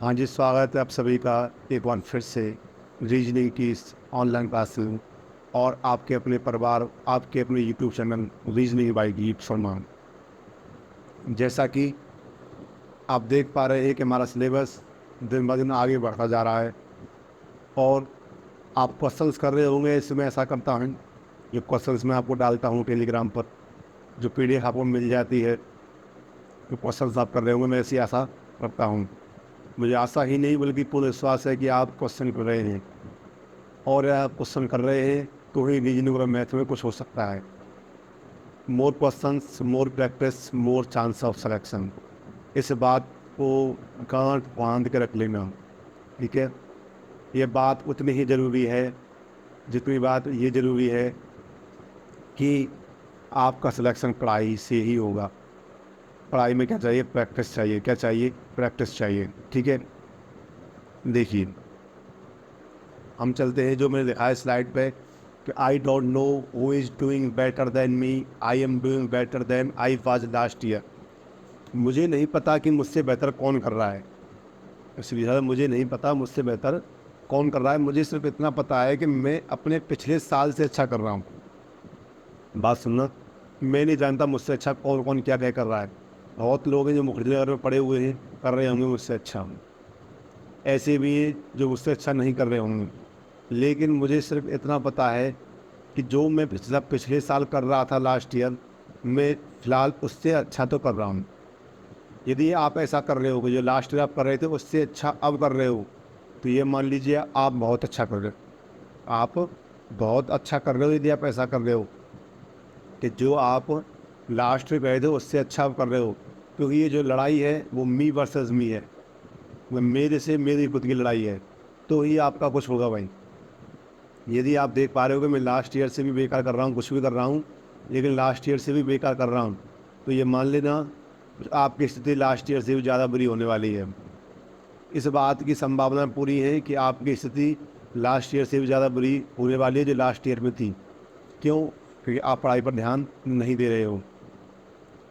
हाँ जी, स्वागत है आप सभी का एक बार फिर से रीजनिंग की इस ऑनलाइन क्लास में। और आपके अपने परिवार, आपके अपने यूट्यूब चैनल रीजनिंग बाय गीत फरमान। जैसा कि आप देख पा रहे हैं कि हमारा सिलेबस दिन ब दिन आगे बढ़ता जा रहा है। और आप क्वेश्चंस कर रहे होंगे, इसमें ऐसा करता हूँ, जो क्वेश्चंस मैं आपको डालता हूँ टेलीग्राम पर, जो पीडीएफ आपको मिल जाती है, जो क्वेश्चंस आप कर रहे होंगे, मैं ऐसी आशा रखता हूँ। मुझे आशा ही नहीं बल्कि पूर्ण विश्वास है कि आप क्वेश्चन कर रहे हैं, और आप क्वेश्चन कर रहे हैं तो ही रीजनिंग और मैथ में कुछ हो सकता है। More questions, more practice, more chance of selection. इस बात को गांठ बांध के रख लेना, ठीक है। ये बात उतनी ही ज़रूरी है जितनी बात ये ज़रूरी है कि आपका सिलेक्शन पढ़ाई से ही होगा। पढ़ाई में क्या चाहिए? प्रैक्टिस चाहिए। क्या चाहिए? प्रैक्टिस चाहिए, ठीक है। देखिए, हम चलते हैं जो मैंने लिखा है स्लाइड पे कि I don't know who is doing better than me, I am doing better than I was last year. मुझे नहीं पता कि मुझसे बेहतर कौन कर रहा है। इसलिए ज़्यादा मुझे नहीं पता मुझसे बेहतर कौन कर रहा है। मुझे सिर्फ इतना पता है कि मैं अपने पिछले साल से अच्छा कर रहा हूँ। बात सुनना, मैं नहीं जानता मुझसे अच्छा कौन कौन क्या क्या कर रहा है। बहुत लोग हैं जो मुखर्जी में पड़े हुए हैं, कर रहे होंगे मुझसे अच्छा। ऐसे भी हैं जो मुझसे अच्छा नहीं कर रहे होंगे। लेकिन मुझे सिर्फ इतना पता है कि जो मैं पिछले साल कर रहा था लास्ट ईयर, मैं फिलहाल उससे अच्छा तो कर रहा हूँ। यदि आप ऐसा कर रहे हो कि जो लास्ट ईयर आप कर रहे थे उससे अच्छा अब कर रहे हो, तो ये मान लीजिए आप बहुत अच्छा कर रहे हो। आप बहुत अच्छा कर रहे हो यदि आप ऐसा कर रहे हो कि जो आप लास्ट में गए थे उससे अच्छा आप कर रहे हो। क्योंकि ये जो लड़ाई है वो मी वर्सेस मी है, वो मेरे से मेरी खुद की लड़ाई है। तो ही आपका कुछ होगा भाई। यदि आप देख पा रहे हो कि मैं लास्ट ईयर से भी बेकार कर रहा हूँ, कुछ भी कर रहा हूँ, लेकिन लास्ट ईयर से भी बेकार कर रहा हूँ, तो ये मान लेना आपकी स्थिति लास्ट ईयर से भी ज़्यादा बुरी होने वाली है। इस बात की संभावना पूरी है कि आपकी स्थिति लास्ट ईयर से भी ज़्यादा बुरी होने वाली है जो लास्ट ईयर में थी। क्यों? क्योंकि आप पढ़ाई पर ध्यान नहीं दे रहे हो,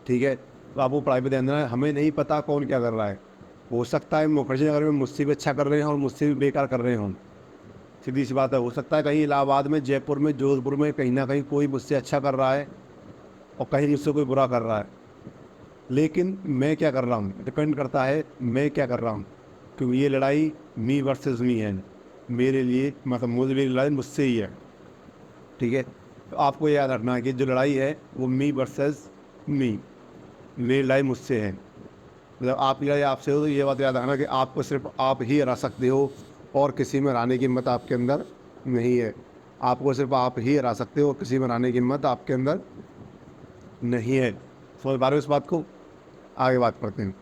ठीक है। तो आपको पढ़ाई पर ध्यान देना है। हमें नहीं पता कौन क्या कर रहा है। हो सकता है मुखर्जी नगर में मुझसे भी अच्छा कर रहे हैं और मुझसे भी बेकार कर रहे हों। सीधी सी बात है, हो सकता है कहीं इलाहाबाद में, जयपुर में, जोधपुर में कहीं ना कहीं कोई मुझसे अच्छा कर रहा है और कहीं मुझसे कोई बुरा कर रहा है। लेकिन मैं क्या कर रहा हूँ डिपेंड करता है मैं क्या कर रहा हूँ। क्योंकि ये लड़ाई मी वर्सेस मी है। मेरे लिए मतलब मुझे, मेरी लड़ाई मुझसे ही है, ठीक है। तो आपको याद रखना है कि जो लड़ाई है वो मी वर्सेस मी, मेरी लड़ाई मुझसे है। मतलब आपकी लड़ाई आपसे हो, तो ये बात याद रखना कि आपको सिर्फ आप ही हरा सकते हो और किसी में हराने की हिम्मत आपके अंदर नहीं है। आपको सिर्फ आप ही हरा सकते हो और किसी में हराने की हिम्मत आपके अंदर नहीं है। समझ पा रहे हो इस बात को? आगे बात करते हैं।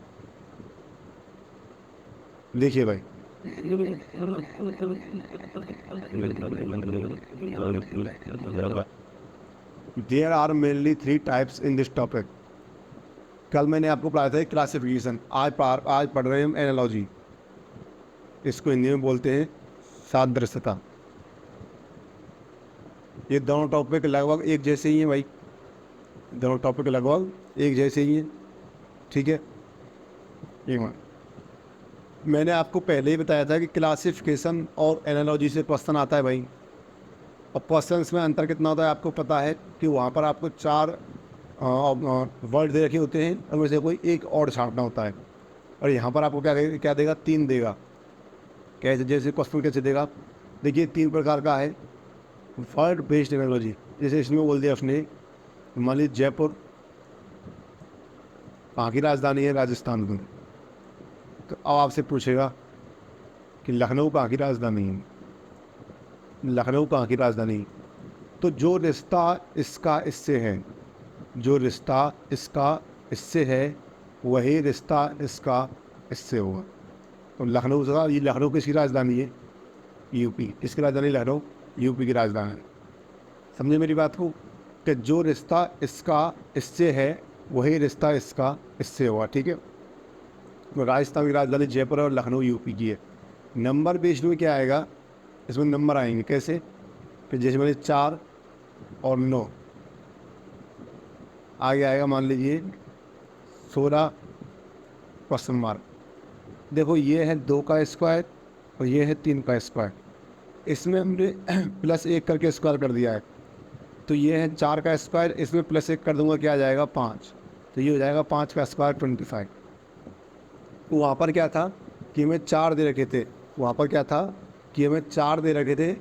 देखिए भाई, there are mainly three types in this topic. कल मैंने आपको पढ़ाया था क्लासिफिकेशन, आज पढ़ रहे हैं हम एनालॉजी। इसको हिंदी में बोलते हैं सादृश्यता। ये दोनों टॉपिक लगभग एक जैसे ही हैं भाई। दोनों टॉपिक लगभग एक जैसे ही हैं, ठीक है। एक मिनट, मैंने आपको पहले ही बताया था कि क्लासिफिकेशन और एनालॉजी से क्वेश्चन आता है भाई। और क्वेश्चंस में अंतर कितना होता है आपको पता है कि वहाँ पर आपको चार वर्ड दे रखे होते हैं, उनमें से कोई एक और छांटना होता है। और यहाँ पर आपको क्या देगा? तीन देगा। कैसे? जैसे क्वेश्चन कैसे देगा? देखिए, तीन प्रकार का है। वर्ड बेस्ड एनालॉजी, जैसे इसमें बोल दिया उसने, मान लीजिए जयपुर कहाँ की राजधानी है? राजस्थान की। तो अब आपसे पूछेगा कि लखनऊ कहाँ की राजधानी है? लखनऊ कहाँ की राजधानी? तो जो रिश्ता इसका इससे है, जो रिश्ता इसका इससे है, वही रिश्ता इसका इससे होगा। तो लखनऊ से, ये लखनऊ किसकी राजधानी है? यूपी। किसकी राजधानी? लखनऊ यूपी की राजधानी है। समझे मेरी बात को? कि जो रिश्ता इसका इससे है, वही रिश्ता इसका इससे होगा, ठीक है। तो राजस्थान की राजधानी जयपुर है और लखनऊ यूपी की है। नंबर बेस्ड में क्या आएगा? इसमें नंबर आएंगे कैसे? कि जैसे मैंने 4 और 9, आगे आएगा मान लीजिए 16 क्वेश्चन मार्क। देखो ये है 2 का स्क्वायर और ये है 3 का स्क्वायर, इसमें हमने +1 करके स्क्वायर कर दिया है। तो ये है 4 का स्क्वायर, इसमें +1 कर दूंगा, क्या आ जाएगा 5। तो ये हो जाएगा 5 का स्क्वायर 25। तो वहाँ पर क्या था कि हमें 4 दे रखे थे, वहाँ पर क्या था कि हमें 4 दे रखे थे,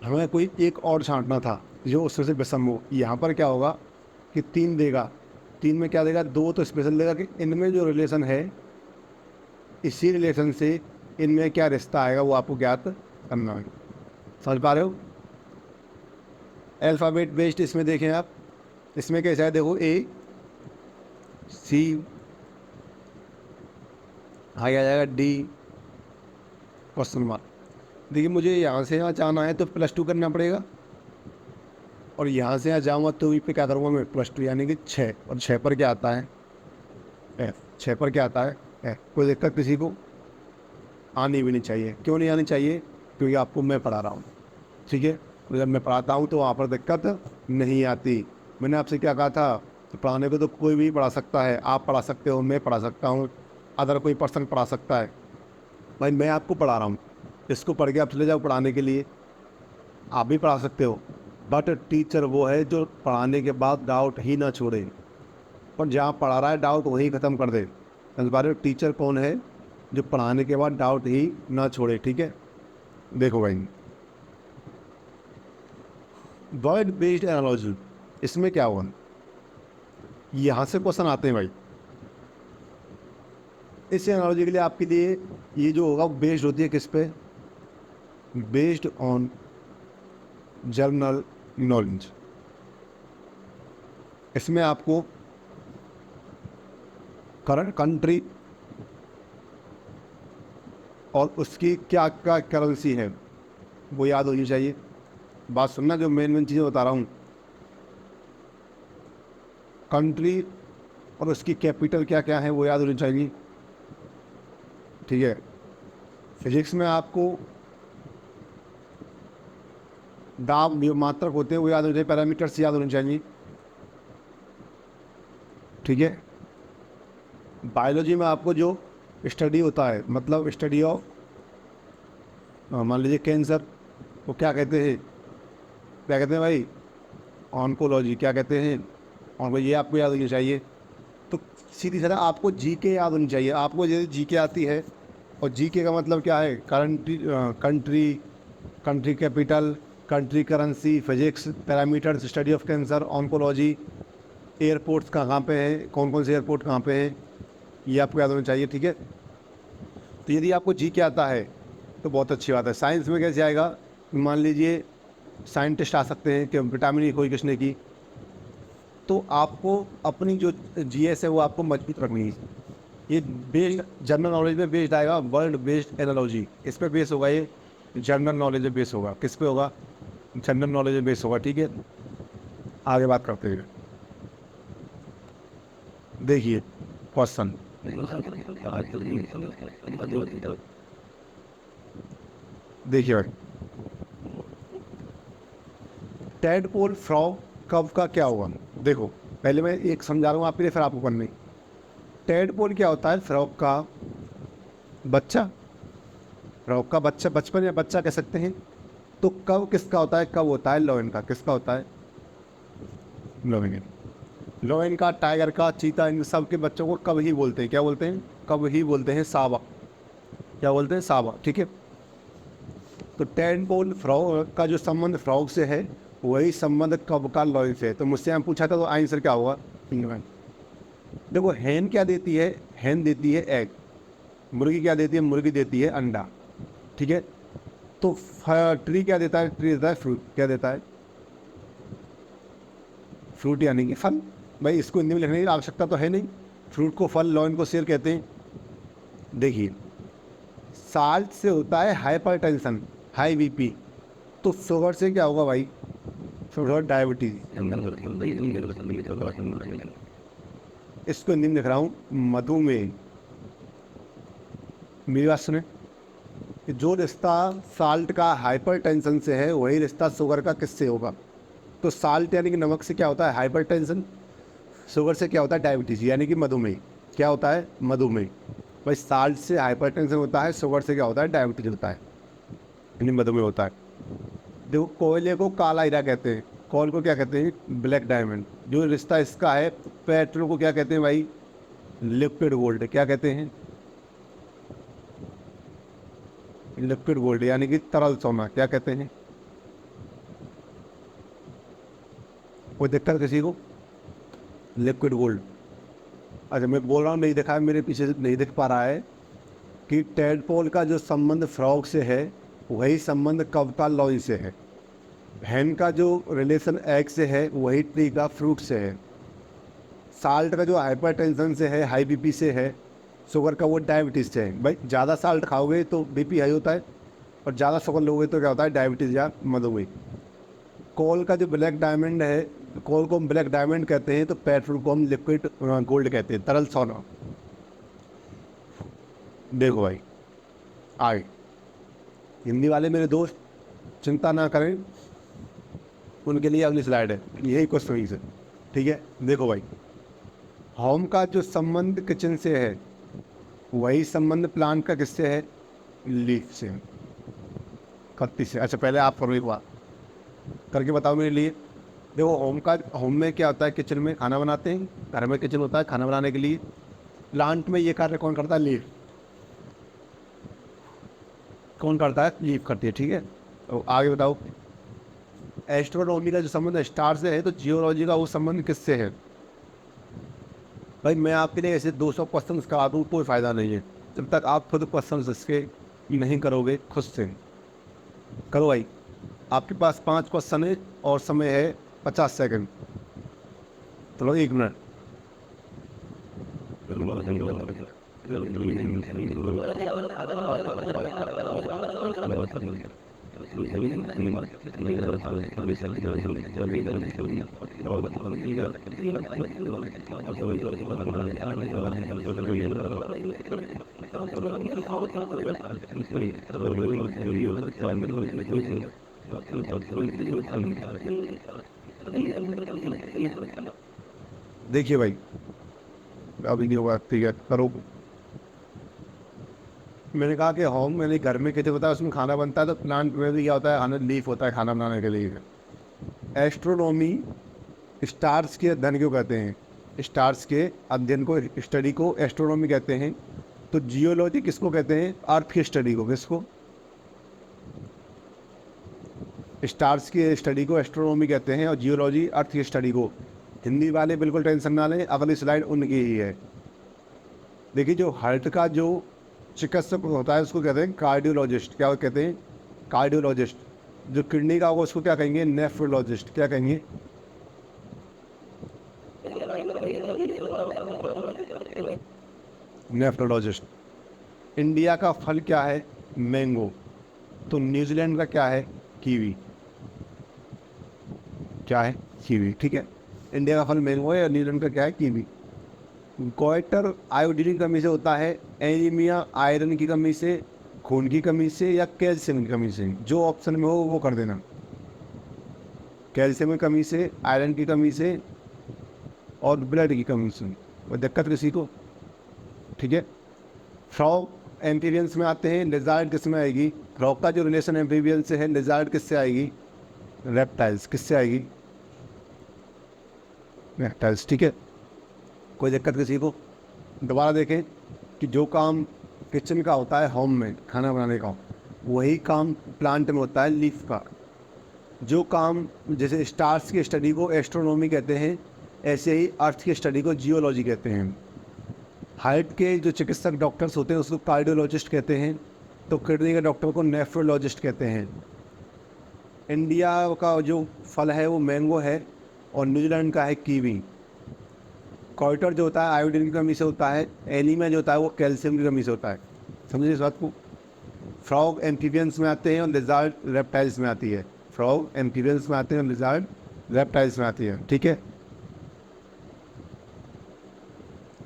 हमें कोई एक और छांटना था जो उसमें से विषम हो। यहाँ पर क्या होगा कि 3 देगा, 3 में क्या देगा 2 तो स्पेशल देगा कि इनमें जो रिलेशन है, इसी रिलेशन से इनमें क्या रिश्ता आएगा वो आपको ज्ञात करना है। समझ पा रहे हो? अल्फ़ाबेट बेस्ड इसमें देखें आप, इसमें कैसा है देखो, A C, आगे आ जाएगा D क्वेश्चन मार्क। देखिए मुझे यहाँ से यहाँ जाना है तो +2 करना पड़ेगा, और यहाँ से यहाँ जाऊँगा तो पे क्या करूँगा मैं +2 यानी कि 6, और 6 पर क्या आता है F, 6 पर क्या आता है F। कोई दिक्कत किसी को आनी भी नहीं चाहिए। क्यों नहीं आनी चाहिए? क्योंकि आपको मैं पढ़ा रहा हूँ, ठीक है। तो जब मैं पढ़ाता हूँ तो वहाँ पर दिक्कत नहीं आती। मैंने आपसे क्या कहा था, तो पढ़ाने को तो कोई भी पढ़ा सकता है, आप पढ़ा सकते हो, मैं पढ़ा सकता हूँ, अदर कोई पर्सन पढ़ा सकता है। भाई मैं आपको पढ़ा रहा हूँ, इसको पढ़ के आप चले जाओ पढ़ाने के लिए, आप भी पढ़ा सकते हो। बट टीचर वो है जो पढ़ाने के बाद डाउट ही ना छोड़े, और जहाँ पढ़ा रहा है डाउट वहीं ख़त्म कर दे। समझ पा रहे हो? टीचर कौन है? जो पढ़ाने के बाद डाउट ही ना छोड़े, ठीक है। देखो भाई, वर्ड बेस्ड एनालॉजी, इसमें क्या हुआ, यहाँ से क्वेश्चन आते हैं भाई। इस एनालॉजी के लिए आपके लिए ये जो होगा बेस्ड होती है किस पे? Based on general knowledge. इसमें आपको करंट कंट्री और उसकी क्या क्या करेंसी है वो याद होनी चाहिए। बात सुनना, जो मेन मेन चीज़ें बता रहा हूँ, कंट्री और उसकी कैपिटल क्या क्या है वो याद होनी चाहिए, ठीक है। फिजिक्स में आपको दाब जो मात्रक होते हैं वो याद होने चाहिए, पैरामीटर्स याद होने चाहिए, ठीक है। बायोलॉजी में आपको जो स्टडी होता है, मतलब स्टडी ऑफ, मान लीजिए कैंसर, वो क्या कहते हैं, क्या कहते हैं भाई? ऑन्कोलॉजी। क्या कहते हैं? ऑन्को। ये आपको याद होनी चाहिए। तो सीधी तरह आपको जीके याद होनी चाहिए। आपको जैसे जीके आती है, और जीके का मतलब क्या है? Country, country capital, country currency, physics, parameters, study of cancer, oncology, airports कहाँ पे हैं, कौन कौन से एयरपोर्ट कहाँ पे हैं, ये आपको याद होना चाहिए, ठीक है। तो यदि आपको जीके आता है तो बहुत अच्छी बात है। साइंस में कैसे आएगा? मान लीजिए साइंटिस्ट आ सकते हैं कि विटामिन ई खोज किसने की, तो आपको अपनी जो जीएस है वो आपको मजबूत रखनी है। ये बेस्ड जनरल नॉलेज में बेस्ड आएगा, वर्ल्ड बेस्ड एनालॉजी, इस पर बेस होगा, ये जनरल नॉलेज में बेस होगा। किस पे होगा? जनरल नॉलेज में बेस होगा, ठीक है। आगे बात करते हैं। देखिए क्वेश्चन, देखिए भाई, टैडपोल फ्रॉग कब का क्या हुआ? देखो पहले मैं एक समझा रहा हूँ आपके लिए, फिर आपको करनी। टैडपोल क्या होता है? फ्रॉग का बच्चा, फ्रॉग का बच्चा, बचपन या बच्चा कह सकते हैं। तो कब किसका होता है? कब होता है? लॉयन का। किसका होता है? लॉयन। लॉयन का, टाइगर का, चीता, इन सब के बच्चों को कब ही बोलते हैं? क्या बोलते हैं? कब ही बोलते हैं? सावा। क्या बोलते हैं? सावा, ठीक है। तो टैडपोल फ्रॉग का जो संबंध फ्रॉग से है, वही संबंध कब का लॉयन से है। तो मुझसे हम पूछा था तो आंसर क्या होगा? देखो हैन क्या देती है? हैन देती है एग। मुर्गी क्या देती है? मुर्गी देती है अंडा, ठीक है। तो ट्री क्या देता है? ट्री देता है फ्रूट। क्या देता है? फ्रूट यानी कि फल। भाई इसको हिंदी में लिखने की आवश्यकता तो है नहीं, फ्रूट को फल, लॉयन को शेर कहते हैं। देखिए साल्ट से होता है हाइपर टेंशन, हाई बीपी। तो शुगर से क्या होगा भाई? Sugar diabetes. इसको हिंदी में लिख रहा हूँ, मधुमेह। मेरी बात सुने, कि जो रिश्ता साल्ट का हाइपर टेंशन से है, वही रिश्ता शुगर का किससे होगा? तो साल्ट यानी कि नमक से क्या होता है? Hyper tension. शुगर से क्या होता है? डायबिटीज़ यानी कि मधुमेह। क्या होता है? मधुमेह। भाई साल्ट से हाइपरटेंशन होता है, शुगर से क्या होता है, डायबिटीज होता है, यानी मधुमेह होता है। देखो कोयले को काला हीरा कहते हैं, कोल को क्या कहते हैं, ब्लैक डायमंड। जो रिश्ता इसका है, पेट्रोल को क्या कहते हैं भाई, लिक्विड गोल्ड। क्या कहते हैं, लिक्विड गोल्ड, यानी कि तरल सोना। क्या कहते हैं, कोई दिक्कत किसी को, लिक्विड गोल्ड। अच्छा मैं बोल रहा हूँ, नहीं देखा है, मेरे पीछे से नहीं दिख पा रहा है कि टेडपोल का जो संबंध फ्रॉग से है वही संबंध कव का लॉइन से है। हैन का जो रिलेशन एग से है वही ट्री का फ्रूट से है। साल्ट का जो हाइपरटेंशन से है, हाई बीपी से है। शुगर का वो डायबिटीज़ से है। भाई ज़्यादा साल्ट खाओगे तो बीपी हाई होता है, और ज़्यादा शुगर लोगे तो क्या होता है, डायबिटीज़ या मधुमेह। कोल का जो ब्लैक डायमंड है, कोल को हम ब्लैक डायमंड कहते हैं, तो पेट्रोल को हम लिक्विड गोल्ड कहते हैं, तरल सोना। देखो भाई आगे, हिंदी वाले मेरे दोस्त चिंता ना करें, उनके लिए अगली स्लाइड है, यही क्वेश्चन है। ठीक है, देखो भाई, होम का जो संबंध किचन से है वही संबंध प्लांट का किससे है, लीफ से, पत्ती से। अच्छा पहले आप करो एक बार करके बताओ मेरे लिए। देखो होम में क्या होता है, किचन में खाना बनाते हैं, घर में किचन होता है खाना बनाने के लिए। प्लांट में ये कार्य कौन करता है, लीफ। कौन करता है, लीफ करती है। ठीक है, तो आगे बताओ। एस्ट्रोनॉमी का जो संबंध स्टार से है, तो जियोलॉजी का वो संबंध किससे है। भाई मैं आपके लिए ऐसे 200 क्वेश्चन करा दूँ कोई फ़ायदा नहीं है, जब तक आप खुद क्वेश्चन इसके नहीं करोगे खुद से। करो भाई, आपके पास 5 क्वेश्चन है और समय है 50 सेकंड। चलो 1 मिनट। देखिए भाई अभी नहीं होगा, ठीक है करो। मैंने कहा कि होम मैंने घर में कैसे होता है, उसमें खाना बनता है, तो प्लांट में भी क्या होता है, खाना लीफ होता है खाना बनाने के लिए। एस्ट्रोनॉमी स्टार्स के अध्ययन क्यों कहते हैं, स्टार्स के अध्ययन को, स्टडी को एस्ट्रोनॉमी कहते हैं। तो जियोलॉजी किसको कहते हैं, अर्थ की स्टडी को। किसको, स्टार्स की स्टडी को एस्ट्रोनॉमी कहते हैं, और जियोलॉजी अर्थ की स्टडी को। हिंदी वाले बिल्कुल टेंशन ना लें, अगली स्लाइड उनकी ही है। देखिए जो हार्ट का जो चिकित्सक होता है उसको कहते हैं कार्डियोलॉजिस्ट। क्या कहते हैं, कार्डियोलॉजिस्ट। जो किडनी का होगा उसको क्या कहेंगे, नेफ्रोलॉजिस्ट। क्या कहेंगे, नेफ्रोलॉजिस्ट। इंडिया का फल क्या है, मैंगो। तो न्यूजीलैंड का क्या है, कीवी। क्या है, कीवी। ठीक है, इंडिया का फल मैंगो है और न्यूजीलैंड का क्या है, कीवी। गोइटर आयोडीन की कमी से होता है, एनीमिया आयरन की कमी से, खून की कमी से, या कैल्शियम की कमी से। जो ऑप्शन में हो वो कर देना। कैल्शियम की कमी से, आयरन की कमी से, और ब्लड की कमी से। कोई दिक्कत किसी को, ठीक है। फ्रॉग एम्फीबियंस में आते हैं, लिजार्ड किस में आएगी, फ्रॉग का जो रिलेशन एम्फीबियन से है, लिजार्ड किससे आएगी, रेप्टाइल्स। किससे आएगी, रेप्टाइल्स। ठीक है, कोई दिक्कत किसी को। दोबारा देखें कि जो काम किचन का होता है, होम में खाना बनाने का, वही काम प्लांट में होता है, लीफ का। जो काम जैसे स्टार्स की स्टडी को एस्ट्रोनॉमी कहते हैं, ऐसे ही अर्थ की स्टडी को जियोलॉजी कहते हैं। हार्ट के जो चिकित्सक डॉक्टर्स होते हैं उसको कार्डियोलॉजिस्ट कहते हैं, तो किडनी के डॉक्टर को नेफ्रोलॉजिस्ट कहते हैं। इंडिया का जो फल है वो मैंगो है, और न्यूजीलैंड का है कीवी। कॉइटर जो होता है आयोडीन की कमी से होता है, एनीमिया जो होता है वो कैल्शियम की कमी से होता है। समझिए इस बात को। फ्रॉग एम्फीबियंस में आते हैं और लिजार्ड रेप्टाइल्स में आती है। फ्रॉग एम्फीबियंस में आते हैं और लिजार्ड रेप्टाइल्स में आती है। ठीक है,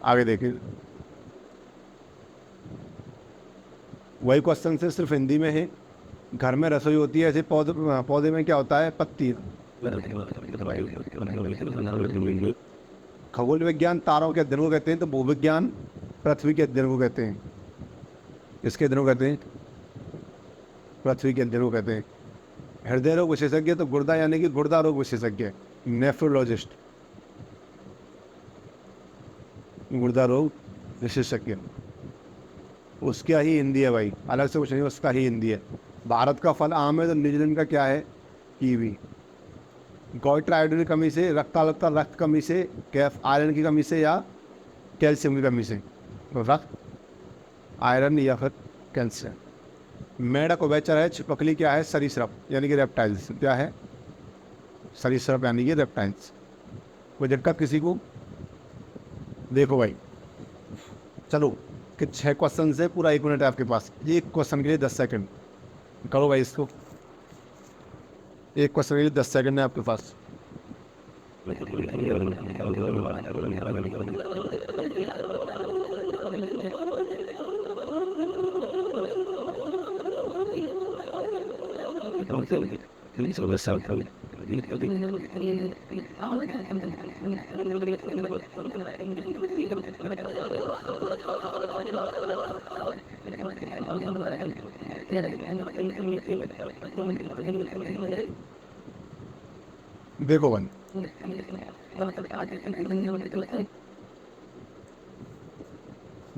आगे देखिए, वही क्वेश्चन से सिर्फ हिंदी में है। घर में रसोई होती है, ऐसे पौधे में क्या होता है, पत्ती। खगोल विज्ञान तारों के अध्ययन को कहते हैं, तो भूविज्ञान पृथ्वी के अध्ययन को कहते हैं। इसके अंदर कहते हैं, पृथ्वी के अंदर कहते हैं। हृदय रोग विशेषज्ञ तो गुर्दा यानी कि गुर्दा रोग विशेषज्ञ, नेफ्रोलॉजिस्ट, गुर्दा रोग विशेषज्ञ। उसका ही हिंदी है भाई, अलग से कुछ नहीं, उसका ही हिंदी है। भारत का फल आम है, तो न्यूजीलैंड का क्या है? कीवी। गोइटर आयोडीन की कमी से, रक्त कमी से, कैफ आयरन की कमी से या कैल्शियम की कमी से? तो रक्त, आयरन या फिर कैल्शियम। मेढक उभयचर है, छिपकली क्या है? सरीसृप यानी कि रेप्टाइल्स। क्या है? सरीसृप यानी कि रेप्टाइल्स। कोई दिक्कत किसी को? देखो भाई, चलो कि 6 क्वेश्चन से पूरा 1 मिनट है आपके पास, एक क्वेश्चन के लिए 10 सेकंड। करो भाई इसको, एक क्वेश्चन के लिए 10 सेकंड है आपके पास। देखो बन,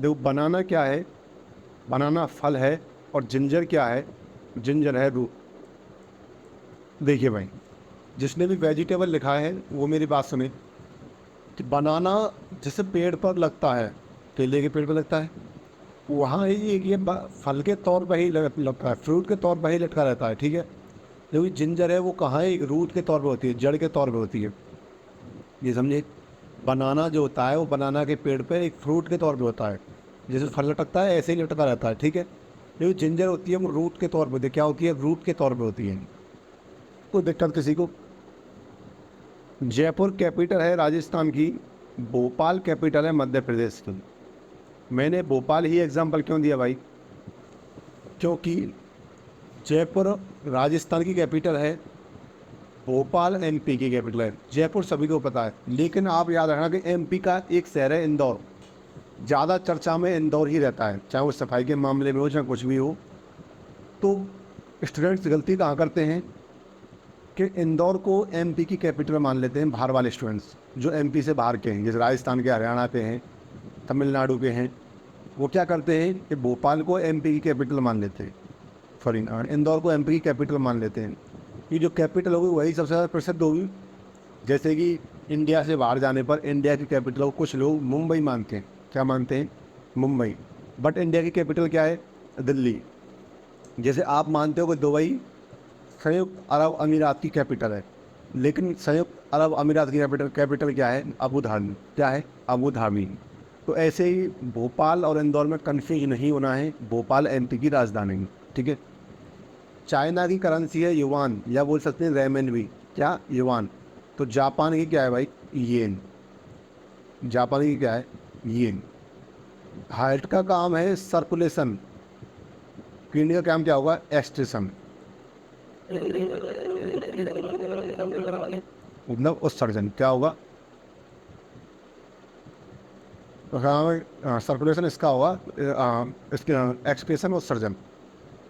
देखो बनाना क्या है? बनाना फल है। और जिंजर क्या है? जिंजर है रूट। देखिए भाई, जिसने भी वेजिटेबल लिखा है वो मेरी बात सुने कि बनाना जैसे पेड़ पर लगता है, केले के पेड़ पर लगता है, वहाँ ये फल के तौर पर ही लगता है, फ्रूट के तौर पर ही लटका रहता है, ठीक है। जो जिंजर है वो कहाँ है? रूट के तौर पर होती है, जड़ के तौर पर होती है, ये समझे। बनाना जो होता है वो बनाना के पेड़ पे एक फ्रूट के तौर पे होता है, जैसे फल लटकता है ऐसे ही लटका रहता है, ठीक है। जो जिंजर होती है वो रूट के तौर पे होती है। क्या होती है? रूट के तौर पे होती है। कोई दिक्कत किसी को? जयपुर कैपिटल है राजस्थान की, भोपाल कैपिटल है मध्य प्रदेश की। मैंने भोपाल ही एग्जाम्पल क्यों दिया भाई? क्योंकि जयपुर राजस्थान की कैपिटल है, भोपाल एमपी की कैपिटल है। जयपुर सभी को पता है, लेकिन आप याद रखना कि एमपी का एक शहर है इंदौर, ज़्यादा चर्चा में इंदौर ही रहता है, चाहे वो सफाई के मामले में हो चाहे कुछ भी हो। तो स्टूडेंट्स गलती कहाँ करते हैं कि इंदौर को एमपी की कैपिटल मान लेते हैं, बाहर वाले स्टूडेंट्स जो एमपी से बाहर के हैं, जैसे राजस्थान के, हरियाणा के हैं, तमिलनाडु के हैं, वो क्या करते हैं कि भोपाल को एमपी की कैपिटल मान लेते हैं, सॉरी इंदौर को एमपी की कैपिटल मान लेते हैं। ये जो कैपिटल होगी वही सबसे ज़्यादा प्रसिद्ध होगी। जैसे कि इंडिया से बाहर जाने पर इंडिया की कैपिटल को कुछ लोग मुंबई मानते हैं। क्या मानते हैं? मुंबई। बट इंडिया की कैपिटल क्या है? दिल्ली। जैसे आप मानते हो कि दुबई संयुक्त अरब अमीरात की कैपिटल है, लेकिन संयुक्त अरब अमीरात की कैपिटल क्या है? Abu Dhabi. क्या है? Abu Dhabi. तो ऐसे ही भोपाल और इंदौर में कन्फ्यूज नहीं होना है, भोपाल एमपी की राजधानी है, ठीक है। चाइना की करेंसी है युवान, या बोल सकते हैं रेमन भी। क्या? युवान। तो जापान की क्या है भाई? येन। जापान की क्या है? येन। हार्ट का काम है सर्कुलेशन, किडनी का काम क्या होगा? एक्सट्रेशन, मतलब उत्सर्जन। क्या होगा? तो काम है सर्कुलेशन, इसका होगा इसके एक्सप्रेशन उत्सर्जन।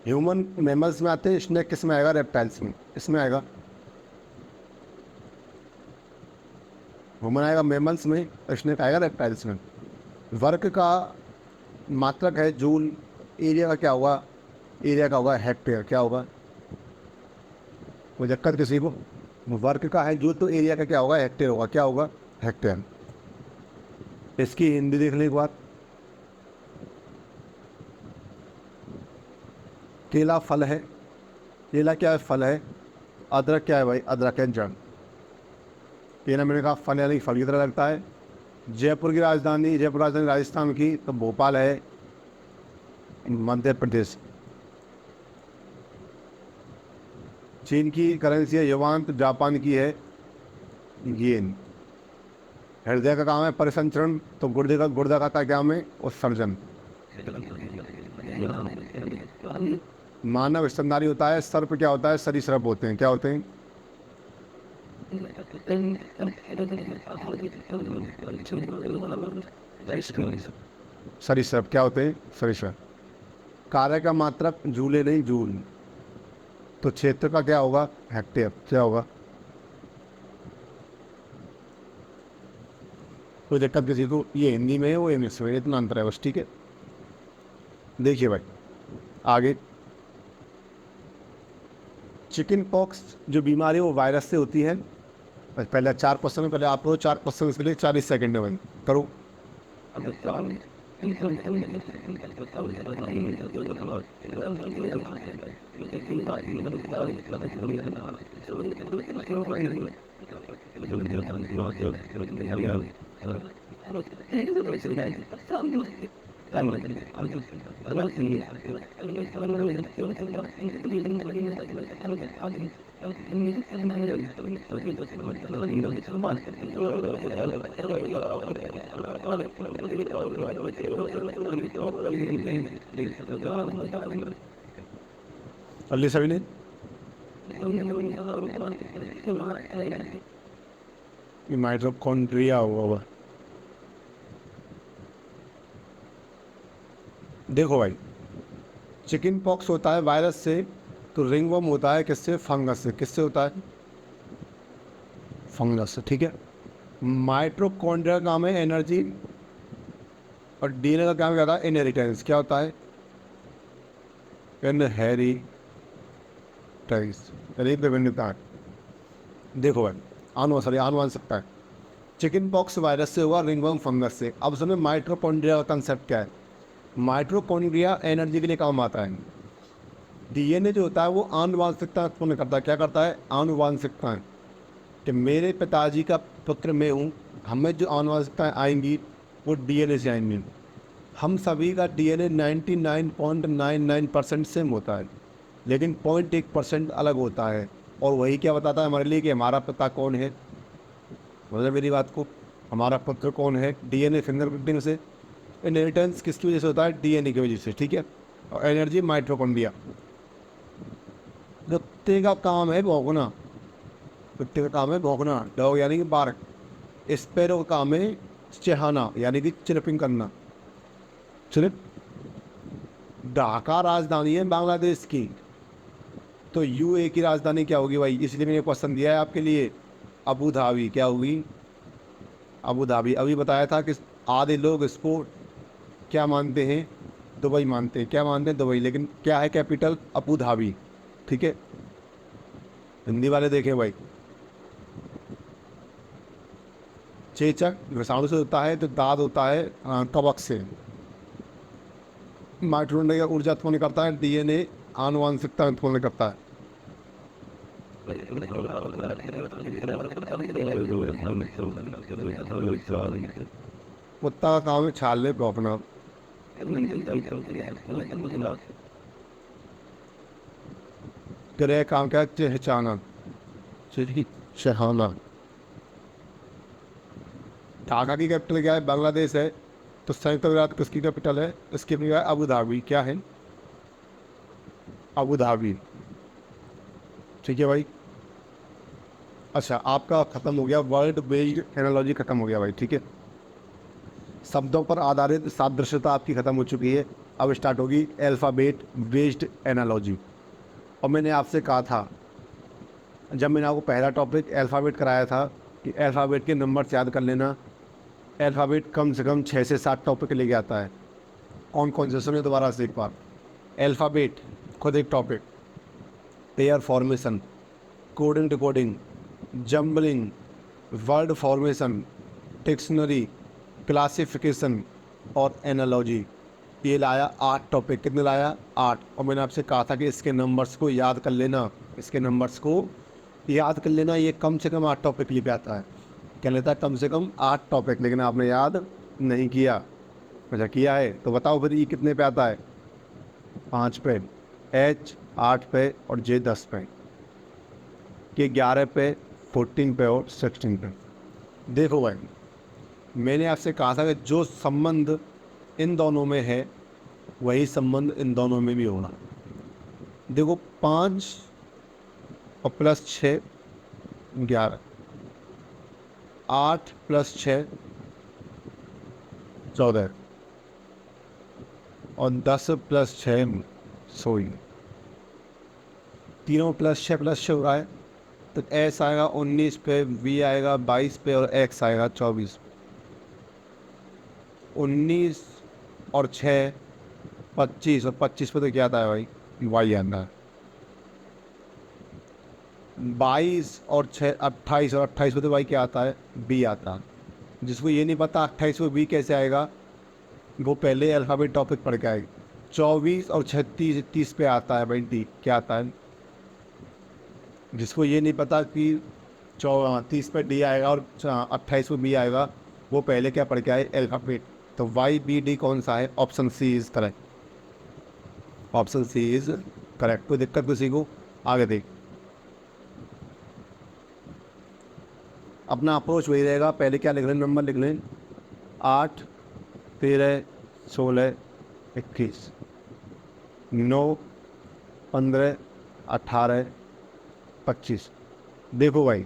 ह्यूमन मैमल्स में आते हैं, स्नेक किस में आएगा? रेप्टाइल्स में। इसमें आएगा, ह्यूमन आएगा मैमल्स में, स्नेक आएगा रेप्टाइल्स में। वर्क का मात्रक है जूल, एरिया का क्या होगा? एरिया का होगा हेक्टेयर। क्या होगा? कोई दिक्कत किसी को? वर्क का है जूल, तो एरिया का क्या होगा? हेक्टेयर होगा। क्या होगा? हेक्टेयर। इसकी हिंदी देखने के बाद, केला फल है, केला क्या है? फल है। अदरक क्या है भाई? अदरक है जड़। केला मैंने कहा फल यानी फल की तरह लगता है। जयपुर की राजधानी, जयपुर राजधानी राजस्थान की, तो भोपाल है मध्य प्रदेश। चीन की करेंसी है युवान, तो जापान की है येन। हृदय का काम है परिसंचरण, तो गुर्दे का काम है उत्सर्जन। मानव स्तनधारी होता है, सर्प क्या होता है? सरीसृप होते हैं। क्या होते हैं? सरीसृप। क्या होते हैं? सरीसृप। कार्य का मात्रक जूले नहीं जूल, तो क्षेत्र का क्या होगा? हेक्टेयर। क्या होगा? कोई दिक्कत किसी को? ये हिंदी में है, वो इंग्लिश में है, इतना अंतर है बस, ठीक है। देखिए भाई आगे, चिकन पॉक्स जो बीमारी है वो वायरस से होती है। पहले 4 क्वेश्चन, पहले आप लोग 4 क्वेश्चन के लिए 40 सेकंड में करो। अल्ली सभी ने माइटोकॉन्ड्रिया हुआ। देखो भाई, चिकन पॉक्स होता है वायरस से, तो रिंगवर्म होता है किससे? फंगस से। किससे होता है? फंगस से, ठीक है। माइटोकॉन्ड्रिया का काम है एनर्जी, और डीएनए का काम क्या होता है? इनहेरिटेंस। क्या होता है? इनहेरिटेंस, यानी विभिन्नता। देखो भाई, आनुवंशिकता है। चिकन पॉक्स वायरस से हुआ, रिंगवर्म फंगस से। अब समझ माइटोकॉन्ड्रिया का कंसेप्ट क्या है। माइटोकॉन्ड्रिया एनर्जी के लिए काम आता है। डीएनए जो होता है वो आनुवंशिकता उत्पन्न करता है। क्या करता है? आनुवंशिकता। कि मेरे पिताजी का पुत्र मैं हूँ, हमें जो आनुवंशिकताएँ आएंगी वो डीएनए से आएंगी। हम सभी का डीएनए 99.99% सेम होता है, लेकिन 0.1% अलग होता है। और वही क्या बताता है हमारे लिए कि हमारा पिता कौन है। मतलब मेरी बात को, हमारा पुत्र कौन है? डीएनए फिंगरप्रिंटिंग से। इनहेरिटेंस किसकी वजह से होता है? डीएनए की वजह से, ठीक है। और एनर्जी माइटोकॉन्ड्रिया। कुत्ते का काम है भौंकना, कुत्ते का काम है भौंकना, डॉग यानी कि बार्क। स्पैरो का काम है चहाना, यानी कि चिरपिंग करना। सिर्फ ढाका राजधानी है बांग्लादेश की, तो यूए की राजधानी क्या होगी भाई? इसलिए मैंने क्वेश्चन दिया है आपके लिए, अबू धाबी। क्या होगी? Abu Dhabi. अभी बताया था कि आधे लोग इसको क्या मानते हैं? दुबई मानते हैं। क्या मानते हैं? दुबई। लेकिन क्या है कैपिटल? अबू धाबी, ठीक है। हिंदी वाले देखें भाई, चेचक विषाणु से होता है, तो दाद होता है कवक से। माइटोकॉन्ड्रिया ऊर्जा उत्पन्न करता है, डीएनए आनुवंशिकता उत्पन्न करता है। कुत्ता का काम है छाले भौंकना। क्रय काम क्या है? चहचाना, चहाना। ढाका की कैपिटल क्या है? बांग्लादेश है। तो संयुक्त अरब अमीरात किसकी कैपिटल है? इसकी क्या है? Abu Dhabi. क्या है? अबू धाबी, ठीक है भाई। अच्छा, आपका खत्म हो गया वर्ड बेस्ड एनालॉजी, खत्म हो गया भाई, ठीक है। शब्दों पर आधारित सादृश्यता आपकी खत्म हो चुकी है। अब स्टार्ट होगी अल्फ़ाबेट बेस्ड एनालॉजी। और मैंने आपसे कहा था, जब मैंने आपको पहला टॉपिक अल्फ़ाबेट कराया था, कि अल्फ़ाबेट के नंबर्स याद कर लेना। अल्फ़ाबेट कम से कम 6 से 7 टॉपिक लेके आता है। कौन कौन से? सुनिए दोबारा से एक बार। अल्फ़ाबेट खुद एक topic, pair formation, coding decoding, jumbling, word formation, dictionary, classification और एनालॉजी। ये लाया 8 टॉपिक। कितने लाया? 8। और मैंने आपसे कहा था कि इसके नंबर्स को याद कर लेना, इसके नंबर्स को याद कर लेना। ये कम से कम 8 टॉपिक लिख आता है। क्या लेता है? कम से कम 8 टॉपिक, लेकिन आपने याद नहीं किया। अच्छा किया है तो बताओ फिर ये कितने पे आता है? 5 पे, एच 8 पे और जे 10 पे, के 11 पे, 14 पे और 16 पे। देखो भाई, मैंने आपसे कहा था कि जो संबंध इन दोनों में है वही संबंध इन दोनों में भी होगा। देखो 5 और +6 11, 8 + 6 14, और 10 प्लस 6 16, तीनों +6 हो रहा है। तो एस आएगा 19 पे, वी आएगा 22 पे और एक्स आएगा 24। 19 और 6 25, और 25 पे तो क्या आता है भाई, वाई आता है। 22 और 6 28, और 28 पे तो भाई क्या आता है, बी आता है। जिसको ये नहीं पता 28 पे बी कैसे आएगा, वो पहले अल्फ़ाबेट टॉपिक पढ़ के आएगा। 24 और 36 30 पे आता है भाई डी, क्या आता है। जिसको ये नहीं पता कि 30 पे डी आएगा और 28 पे बी आएगा, वो पहले क्या पढ़ के आए, अल्फ़ाबेट। तो वाई बी डी कौन सा है, option C is correct. Option C is correct. कोई दिक्कत किसी को, आगे देख। अपना अप्रोच वही रहेगा, पहले क्या लिख लें, नंबर लिख लें। 8 13 16 21, 9 15 18 25। देखो भाई,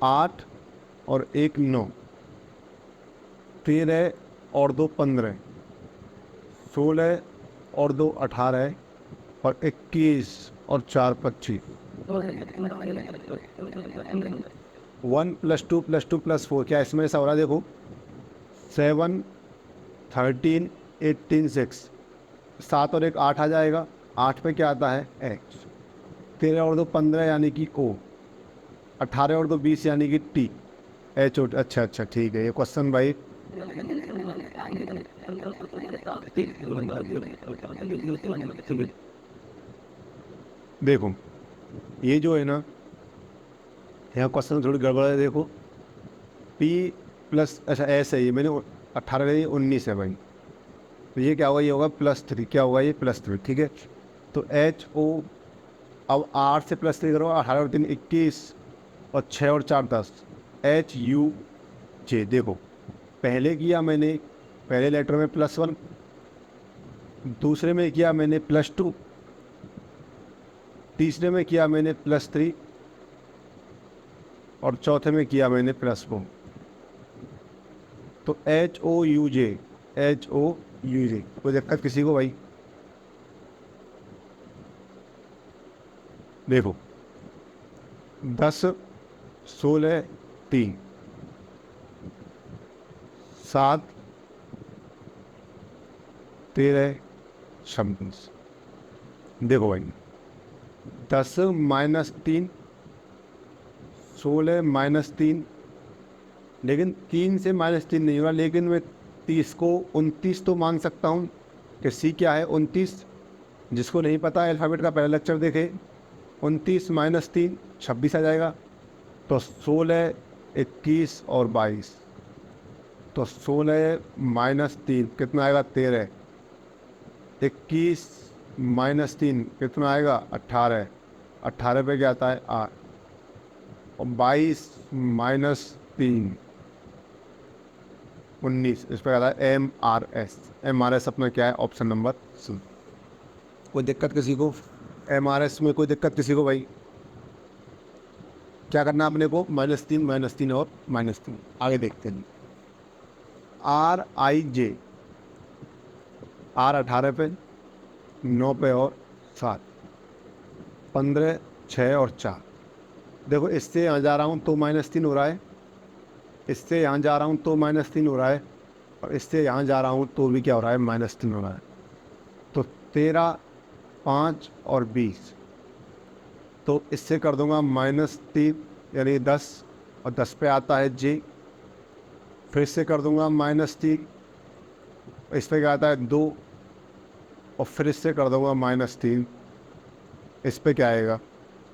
8 और 1 9, 13 और 2 15, 16 और 2 18, और 21 और 4 25। 1 + 2 + 2 + 4, क्या इसमें ऐसा हो रहा है, देखो 7 13 18 6, 7 और 1 8 आ जाएगा। 8 पे क्या आता है, एक्स। 13 और 2 15 यानी कि ओ। 18 और 2 20 यानी कि टी, एच ओ। अच्छा अच्छा ठीक है, ये क्वेश्चन भाई देखो, ये जो है ना, यहाँ क्वेश्चन थोड़ी गड़बड़ है। देखो पी प्लस, अच्छा ऐसे ही मैंने 18 नहीं 19 है भाई, तो ये क्या होगा, ये होगा +3, क्या होगा ये +3, ठीक है। तो एच ओ, अब 8 से +3 करो, 18 और 3 21, और 6 और 4 10, एच यू जे। देखो पहले किया मैंने, पहले लेटर में +1, दूसरे में किया मैंने +2, तीसरे में किया मैंने +3, और चौथे में किया मैंने +4। तो H O U J, H O U J. कोई दिक्कत किसी को भाई, देखो 10 16 3 7 13 26। देखो भाई 10 -3, 16 -3, लेकिन 3 से -3 नहीं होगा, लेकिन मैं 30 को 29 तो मान सकता हूँ कि सी क्या है 29। जिसको नहीं पता अल्फ़ाबेट का पहला लेक्चर देखे, 29 -3 26 आ जाएगा। तो 16 21 और 22, तो 16 -3 कितना आएगा, 13। 21 -3 कितना आएगा, 18। 18 पे क्या आता है, 8। और 22 -3 19, इस पर आता है MRS। MRS अपना क्या है, ऑप्शन नंबर सी। कोई दिक्कत किसी को, MRS में कोई दिक्कत किसी को भाई। क्या करना है अपने को, -3 -3 और -3। आगे देखते हैं। RIJ, R 18 पे, 9 पे और 7, 15 6 और 4। देखो इससे यहाँ जा रहा हूँ तो -3 हो रहा है, इससे यहाँ जा रहा हूँ तो -3 हो रहा है, और इससे यहाँ जा रहा हूँ तो भी क्या हो रहा है, -3 हो रहा है। तो 13 5 और 20, तो इससे कर दूंगा -3 यानी 10, और 10 पे आता है जे। फिर से कर दूंगा -3, इस पे क्या आता है 2, और फिर इससे कर दूंगा -3, इस पे क्या आएगा,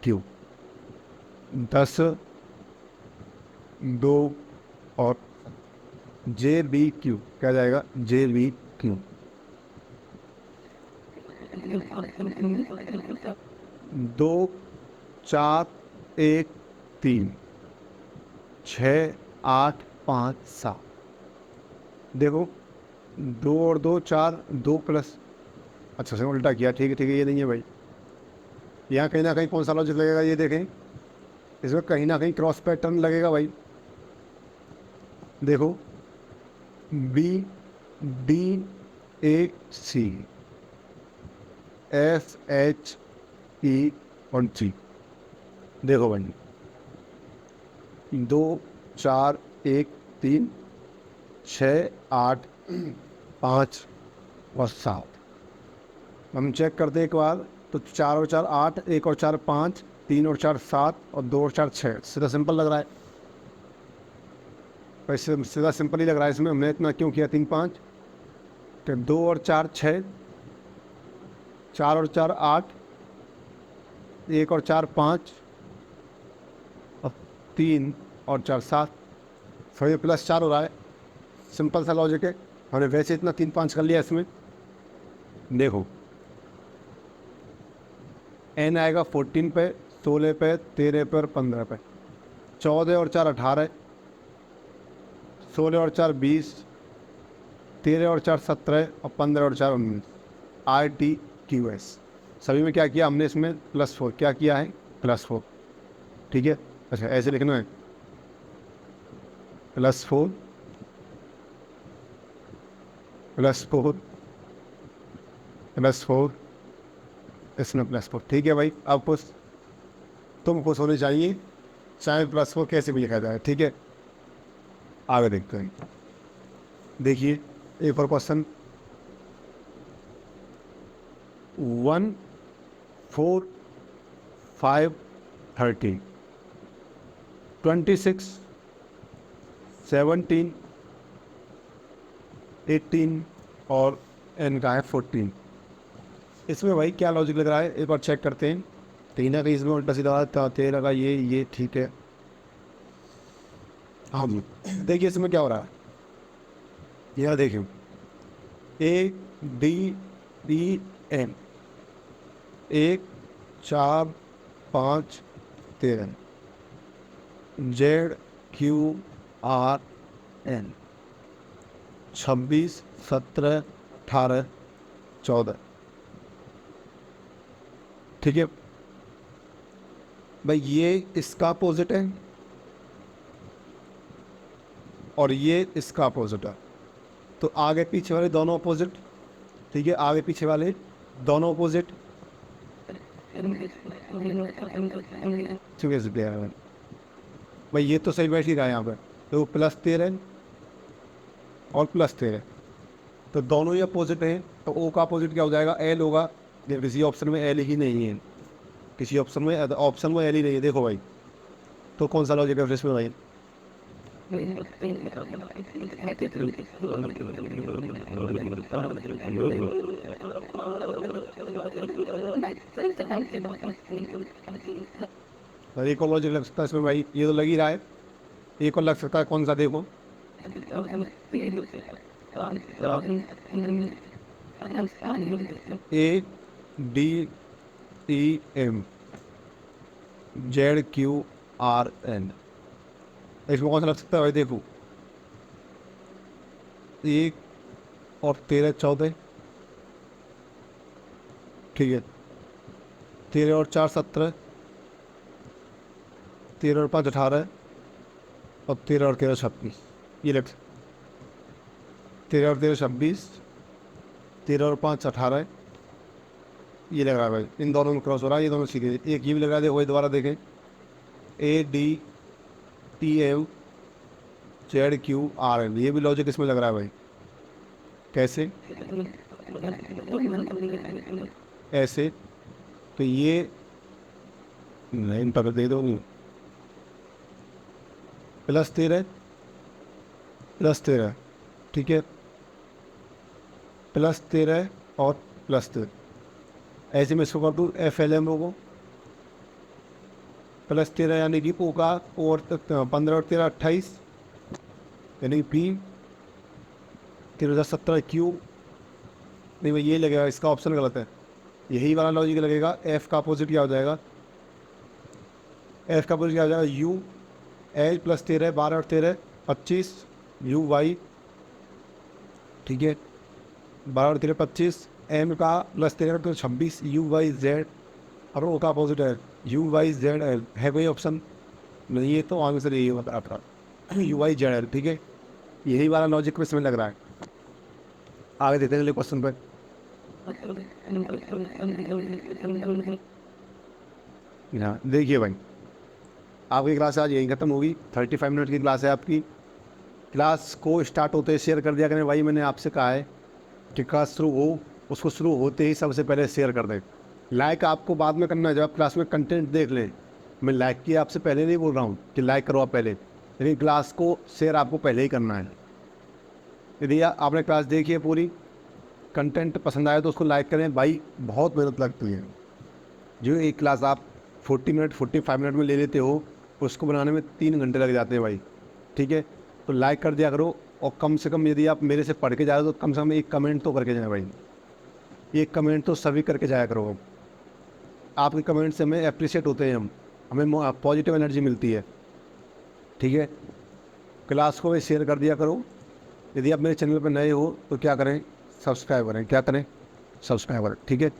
क्यू। 10 2 और JBQ, क्या जाएगा, JBQ। 2 4 1 3 6 8 5 7। देखो 2 और 2 4, 2 प्लस, अच्छा से उल्टा किया, ठीक है ठीक है, ये नहीं है भाई। यहाँ कहीं ना कहीं कौन सा लॉजिक लगेगा, ये देखें, इसमें कहीं ना कहीं क्रॉस पैटर्न लगेगा भाई। देखो बी, डी, ए, सी, एफ, एच, ई और जी। देखो भाई, 2, 4, 1, 3, 6, 8, 5 और 7। हम चेक करते हैं एक बार। तो 4 और 4 8, 1 और 4 5, 3 और 4 7 और 2 और 4 6। सीधा सिंपल लग रहा है। वैसे सीधा सिंपल ही लग रहा है। इसमें हमने इतना क्यों किया 3 5? तो 2 और 4 6, 4 और 4 8, 1 और 4 5 और 3 और 4 7। फिर ये +4 हो रहा है। सिंपल सा लॉजिक है। हमने वैसे इतना 3 5 कर लिया इसमें। देखो, एन आएगा 14 पे, 16 पे, 13 पे और 15 पे। 14 और 4 18, 16 और 4 20, 13 और 4 17 और 15 और 4 19। RTQS सभी में क्या किया हमने? इसमें +4 क्या किया है? +4। ठीक है। अच्छा, ऐसे लिखना है, +4 +4 +4, इसमें +4। ठीक है भाई, अब खुश, तुम खुश होने चाहिए, चाहे +4 कैसे भी लिखा जाए। ठीक है, आगे देखते हैं। देखिए एक और क्वेश्चन। 1 4 5 13, 26 17 18 और एन का है 14। इसमें भाई क्या लॉजिक लग रहा है, एक बार चेक करते हैं। कहीं ना कहीं इसमें उल्टा सीधा तेल लगा, ये ठीक है। हाँ जी, देखिए इसमें क्या हो रहा है, यह देखिए, A, D, E, N, 1 4 5 13, Z, Q, R, N, 26 17 18 14। ठीक है भाई, ये इसका अपोजिट है और ये इसका अपोजिट है। तो आगे पीछे वाले दोनों अपोजिट। ठीक है, आगे पीछे वाले दोनों अपोजिट। भाई ये तो सही बैठ ही रहा है यहाँ पर। तो +13 और +13, तो दोनों ही अपोजिट हैं। तो ओ का अपोजिट क्या हो जाएगा? एल होगा। किसी ऑप्शन में एल ही नहीं है, किसी ऑप्शन में एल ही नहीं है। देखो भाई, तो कौन सा लॉजिक है इसमें भाई? एक और लॉजिक लग सकता है इसमें भाई, ये तो लग ही रहा है। एक और लग सकता है, कौन सा? देखो, A, D, E, M, Z, Q, R, N. इसमें कौन सा लग सकता है भाई? देखो, 1 और 13 14। ठीक है, 13 और 4 17, 13 और 5 18 और 13 और 13 26। ये लग, 13 और 13 26, 13 और 5 18। ये लग रहा है भाई, इन दोनों में क्रॉस हो रहा है, ये दोनों सीधे। एक ये भी लग रहा है, वही दोबारा देखें, A, D, T, M, Z, Q, R, N. ये भी लॉजिक इसमें लग रहा है भाई। कैसे? ऐसे। तो ये नहीं, पकड़ दे दो। +13 +13। ठीक है, +13 और +13। ऐसे में इसको कर दूँ FLM लोगों, +13 यानी कि ओ का, और 15 और 13 28, यानी कि पी, 1317 क्यू। नहीं भाई, ये लगेगा, इसका ऑप्शन गलत है। यही वाला लॉजिक लगेगा। एफ का अपोजिट क्या हो जाएगा? एफ का अपोजिट क्या हो जाएगा? यू, एल +13 12 और 13 25, यू वाई। ठीक है, 12 और 13 25। एम का +13 तो 26, यू वाई जेड। और ओ का अपोजिट है यू वाई जेड एल। है कोई ऑप्शन? नहीं, ये तो आगे से यही बता रहा था, यू वाई जेड एल। ठीक है, यही वाला लॉजिक इसमें लग रहा है। आगे देखते हैं अगले क्वेश्चन पे। हाँ देखिए भाई, आपकी क्लास आज यहीं खत्म होगी। 35 मिनट की क्लास है आपकी। क्लास को स्टार्ट होते ही शेयर कर दिया करें भाई। मैंने आपसे कहा है कि क्लास शुरू हो, उसको शुरू होते ही सबसे पहले शेयर कर दें। लाइक आपको बाद में करना है, जब आप क्लास में कंटेंट देख लें। मैं लाइक की आपसे पहले नहीं बोल रहा हूँ कि लाइक करो आप पहले, लेकिन क्लास को शेयर आपको पहले ही करना है। यदि आपने क्लास देखी है पूरी, कंटेंट पसंद आया तो उसको लाइक करें भाई। बहुत मेहनत लगती है। जो एक क्लास आप 40 मिनट 45 मिनट में ले लेते हो, उसको बनाने में 3 घंटे लग जाते हैं भाई। ठीक है, तो लाइक कर दिया करो। और कम से कम यदि आप मेरे से पढ़ के जा रहे हो तो कम से कम एक कमेंट तो करके जाए भाई। एक कमेंट तो सभी करके जाया करो। आपके कमेंट से हमें अप्रिशिएट होते हैं, हमें पॉजिटिव एनर्जी मिलती है। ठीक है, क्लास को भी शेयर कर दिया करो। यदि आप मेरे चैनल पर नए हो तो क्या करें, सब्सक्राइब करें। क्या करें, सब्सक्राइब करें। ठीक है,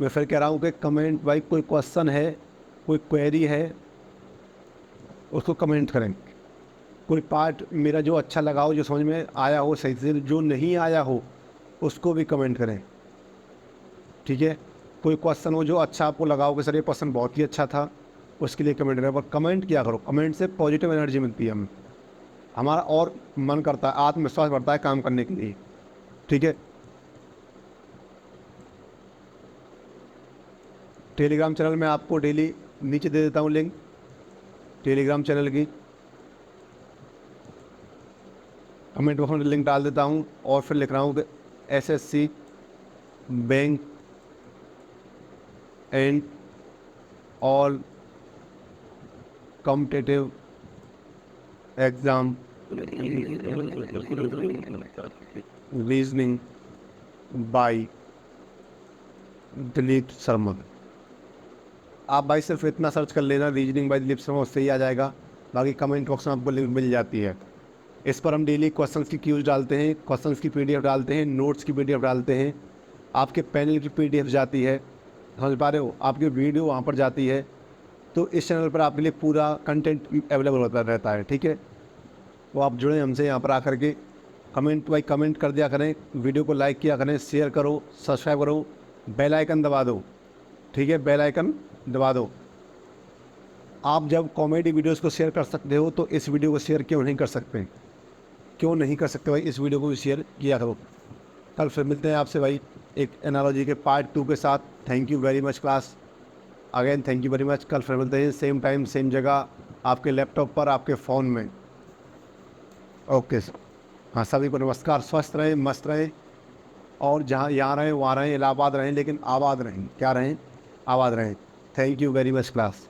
मैं फिर कह रहा हूँ कि कमेंट भाई, कोई क्वेश्चन है, कोई क्वेरी है, उसको कमेंट करें। कोई पार्ट मेरा जो अच्छा लगा हो, जो समझ में आया हो सही से, जो नहीं आया हो उसको भी कमेंट करें। ठीक है, कोई क्वेश्चन हो जो अच्छा आपको लगा हो कि सर ये क्वेश्चन बहुत ही अच्छा था, उसके लिए कमेंट करें। पर कमेंट किया करो, कमेंट से पॉजिटिव एनर्जी मिलती है हमें, हमारा और मन करता है, आत्मविश्वास बढ़ता है काम करने के लिए। ठीक है, टेलीग्राम चैनल में आपको डेली नीचे दे देता हूँ लिंक टेलीग्राम चैनल की। कमेंट बॉक्स में लिंक डाल देता हूँ। और फिर लिख रहा हूँ कि SSC bank and all competitive exam reasoning bye Dilip Sharma. आप भाई सिर्फ इतना सर्च कर लेना, रीजनिंग बाय दिलीप शर्मा, उससे ही आ जाएगा। बाकी कमेंट बॉक्स में आपको लिंक मिल जाती है। इस पर हम डेली क्वेश्चंस की क्यूज डालते हैं, क्वेश्चंस की पीडीएफ डालते हैं, नोट्स की पीडीएफ डालते हैं, आपके पैनल की पीडीएफ जाती है। समझ पा रहे हो, आपकी वीडियो वहाँ पर जाती है। तो इस चैनल पर आपके लिए पूरा कंटेंट अवेलेबल होता रहता है। ठीक है, तो आप जुड़ें हमसे यहाँ पर आकर के। कमेंट भाई कमेंट कर दिया करें, वीडियो को लाइक किया करें, शेयर करो, सब्सक्राइब करो, बेल आइकन दबा दो। ठीक है, बेल आइकन दबा दो। आप जब कॉमेडी वीडियोस को शेयर कर सकते हो तो इस वीडियो को शेयर क्यों नहीं कर सकते? क्यों नहीं कर सकते भाई? इस वीडियो को भी शेयर किया करो। कल फिर मिलते हैं आपसे भाई एक एनालॉजी के पार्ट 2 के साथ। Thank you very much class, again thank you very much. कल फिर मिलते हैं सेम टाइम सेम जगह, आपके लैपटॉप पर, आपके फ़ोन में। ओके सर, हाँ सभी को नमस्कार। स्वस्थ रहें, मस्त रहें, और जहाँ यहाँ रहें वहाँ रहें, इलाहाबाद रहें, लेकिन आबाद रहें। क्या रहें? आबाद रहें। Thank you very much class.